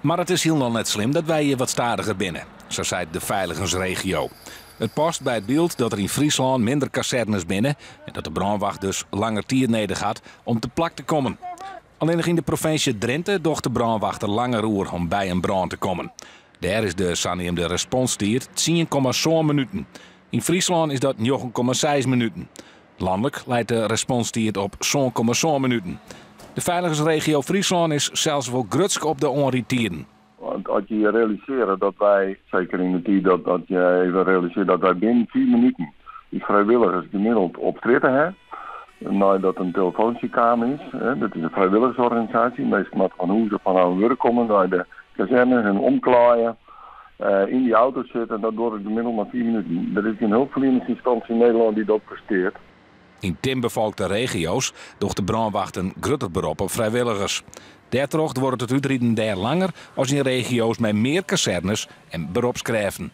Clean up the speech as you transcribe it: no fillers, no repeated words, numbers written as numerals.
Maar het is heel net slim dat wij hier wat stadiger binnen, zo zei de veiligheidsregio. Het past bij het beeld dat er in Friesland minder kazernes binnen en dat de brandwacht dus langer tijd nodig had om te plak te komen. Alleen in de provincie Drenthe docht de brandwachter langer roer om bij een brand te komen. Daar is de sanneemde responstijd 10,7 minuten. In Friesland is dat 9,6 minuten. Landelijk leidt de responstijd op 7,7 minuten. De veiligheidsregio Friesland is zelfs wel grutsk op de onritieren. Want als je realiseert dat wij, zeker in de tijd dat je even realiseert dat wij binnen 4 minuten die vrijwilligers gemiddeld optreden hebben. Nadat een telefoontjekamer is, hè, dat is een vrijwilligersorganisatie. Meestal moet van hoe ze van hun werk komen, naar de kazerne, hun omklaaien, in die auto zitten en dat door het gemiddeld maar 4 minuten. Er is een hulpverleningsinstantie in Nederland die dat presteert. In timbevolkte regio's docht de brandwacht een grutter beroep op vrijwilligers. Daardoor wordt het uitrijden daar langer als in regio's met meer kazernes en beroepskrachten.